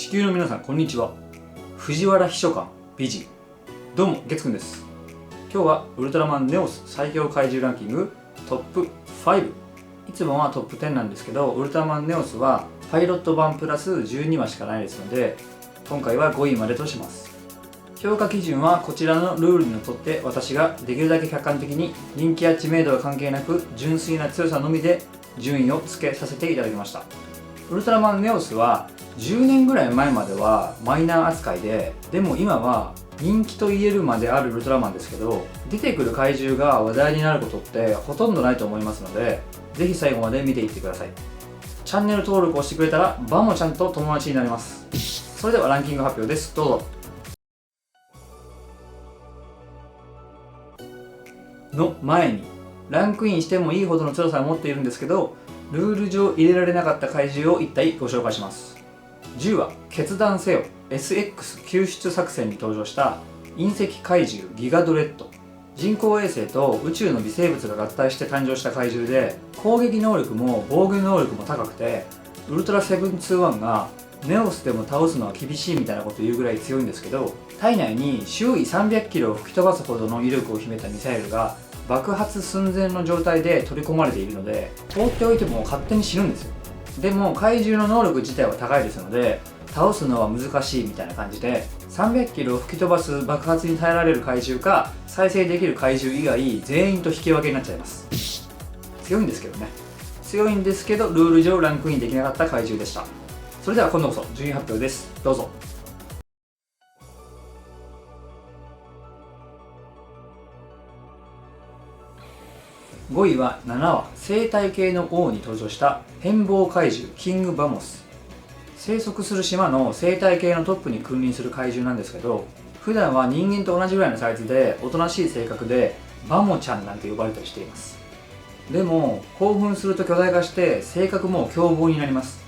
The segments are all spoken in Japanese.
地球の皆さんこんにちは。藤原秘書官美人、どうも月くんです。今日はウルトラマンネオス最強怪獣ランキングトップ5。いつもはトップ10なんですけど、ウルトラマンネオスはパイロット版プラス12話しかないですので、今回は5位までとします。評価基準はこちらのルールにのっとって、私ができるだけ客観的に人気や知名度は関係なく純粋な強さのみで順位をつけさせていただきました。ウルトラマンネオスは10年ぐらい前まではマイナー扱いで、でも今は人気と言えるまであるウルトラマンですけど、出てくる怪獣が話題になることってほとんどないと思いますので、ぜひ最後まで見ていってください。チャンネル登録をしてくれたらバモちゃんと友達になれます。それではランキング発表です。どうぞ。の前に、ランクインしてもいいほどの強さを持っているんですけど、ルール上入れられなかった怪獣を一体ご紹介します。10話決断せよ SX 救出作戦に登場した隕石怪獣ギガドレッド。人工衛星と宇宙の微生物が合体して誕生した怪獣で、攻撃能力も防御能力も高くて、ウルトラ721がネオスでも倒すのは厳しいみたいなことを言うぐらい強いんですけど、体内に周囲300キロを吹き飛ばすほどの威力を秘めたミサイルが爆発寸前の状態で取り込まれているので、放っておいても勝手に死ぬんですよ。でも怪獣の能力自体は高いですので、倒すのは難しいみたいな感じで、300キロを吹き飛ばす爆発に耐えられる怪獣か再生できる怪獣以外全員と引き分けになっちゃいます。強いんですけどね。強いんですけどルール上ランクインできなかった怪獣でした。それでは今度こそ順位発表です。どうぞ。5位は7話生態系の王に登場した変貌怪獣キングバモス。生息する島の生態系のトップに君臨する怪獣なんですけど、普段は人間と同じぐらいのサイズでおとなしい性格でバモちゃんなんて呼ばれたりしています。でも興奮すると巨大化して性格も凶暴になります。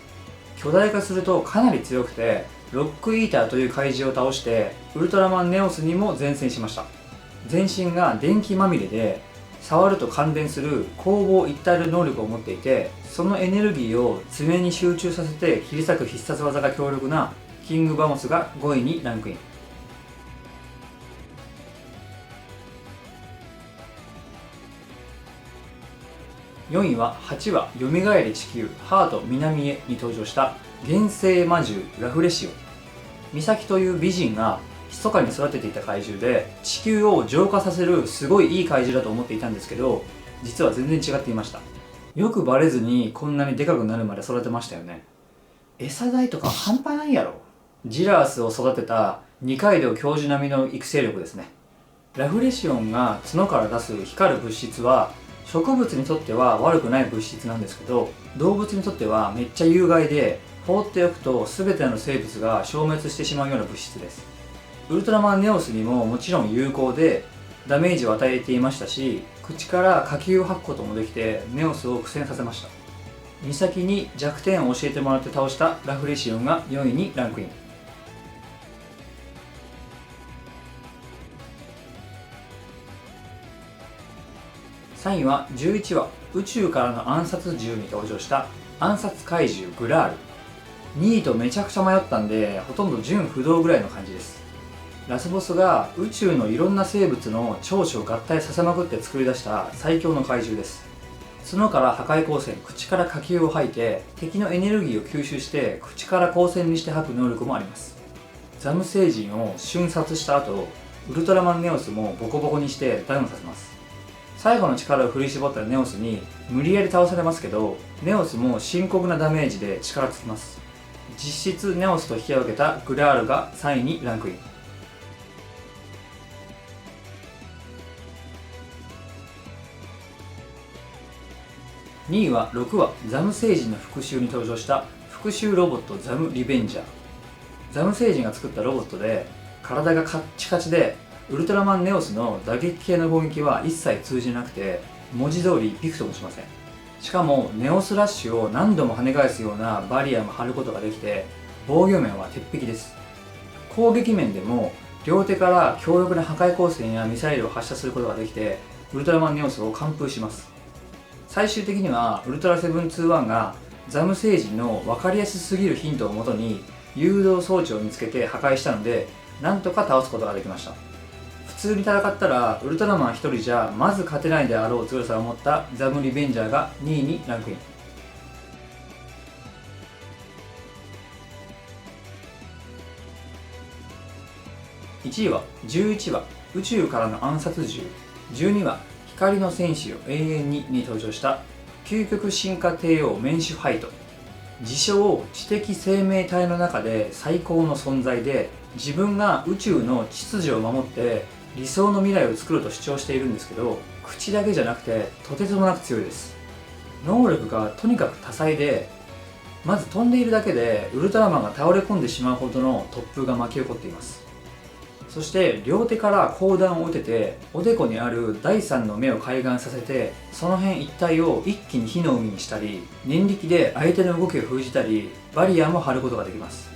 巨大化するとかなり強くて、ロックイーターという怪獣を倒してウルトラマンネオスにも善戦しました。全身が電気まみれで触ると感電する攻防一体能力を持っていて、そのエネルギーを爪に集中させて切り裂く必殺技が強力なキングバモスが5位にランクイン。4位は8話よみがえれ地球ハート南へに登場した原生魔獣ラフレシオン。ミサキという美人が密かに育てていた怪獣で、地球を浄化させるすごいいい怪獣だと思っていたんですけど、実は全然違っていました。よくバレずにこんなにでかくなるまで育てましたよね。餌代とか半端ないやろ。ジラースを育てた二階堂教授並みの育成力ですね。ラフレシオンが角から出す光る物質は植物にとっては悪くない物質なんですけど、動物にとってはめっちゃ有害で、放っておくと全ての生物が消滅してしまうような物質です。ウルトラマンネオスにももちろん有効でダメージを与えていましたし、口から火球を吐くこともできてネオスを苦戦させました。ミサキに弱点を教えてもらって倒したラフレシオンが4位にランクイン。3位は11話宇宙からの暗殺獣に登場した暗殺怪獣グラール。2位とめちゃくちゃ迷ったんで、ほとんど順不動ぐらいの感じです。ラスボスが宇宙のいろんな生物の長所を合体させまくって作り出した最強の怪獣です。角から破壊光線、口から火球を吐いて敵のエネルギーを吸収して口から光線にして吐く能力もあります。ザム星人を瞬殺した後、ウルトラマンネオスもボコボコにしてダウンさせます。最後の力を振り絞ったネオスに無理やり倒されますけど、ネオスも深刻なダメージで力尽きます。実質ネオスと引き分けたグラールが3位にランクイン。2位は6話ザム星人の復讐に登場した復讐ロボットザムリベンジャー。ザム星人が作ったロボットで体がカッチカチで、ウルトラマンネオスの打撃系の攻撃は一切通じなくて、文字通りびくともしません。しかもネオスラッシュを何度も跳ね返すようなバリアも張ることができて、防御面は鉄壁です。攻撃面でも両手から強力な破壊光線やミサイルを発射することができて、ウルトラマンネオスを完封します。最終的にはウルトラ721がザム星人の分かりやすすぎるヒントをもとに誘導装置を見つけて破壊したので、なんとか倒すことができました。普通に戦ったらウルトラマン1人じゃまず勝てないであろう強さを持ったザムリベンジャーが2位にランクイン。1位は11話宇宙からの暗殺銃、12話光の戦士を永遠に登場した究極進化帝王メンシュファイト。自称知的生命体の中で最高の存在で、自分が宇宙の秩序を守って理想の未来を作ると主張しているんですけど、口だけじゃなくてとてつもなく強いです。能力がとにかく多彩で、まず飛んでいるだけでウルトラマンが倒れ込んでしまうほどの突風が巻き起こっています。そして両手から砲弾を撃てて、おでこにある第三の目を開眼させて、その辺一帯を一気に火の海にしたり、念力で相手の動きを封じたり、バリアも張ることができます。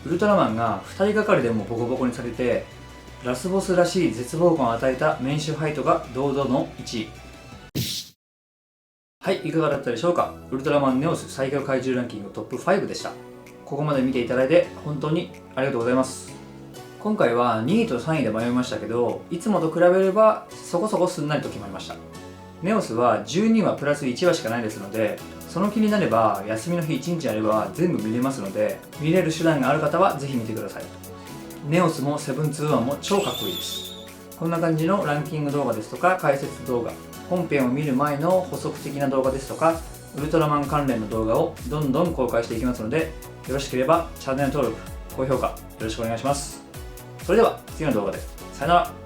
ウルトラマンが2人がかりでもボコボコにされて、ラスボスらしい絶望感を与えたメンシュファイトが堂々の1位。はい、いかがだったでしょうか。ウルトラマンネオス最強怪獣ランキングトップ5でした。ここまで見ていただいて本当にありがとうございます。今回は2位と3位で迷いましたけど、いつもと比べればそこそこすんなりと決まりました。ネオスは12話プラス1話しかないですので、その気になれば休みの日1日あれば全部見れますので、見れる手段がある方はぜひ見てください。ネオスも721も超かっこいいです。こんな感じのランキング動画ですとか解説動画、本編を見る前の補足的な動画ですとか、ウルトラマン関連の動画をどんどん公開していきますので、よろしければチャンネル登録、高評価よろしくお願いします。それでは次の動画でさよなら。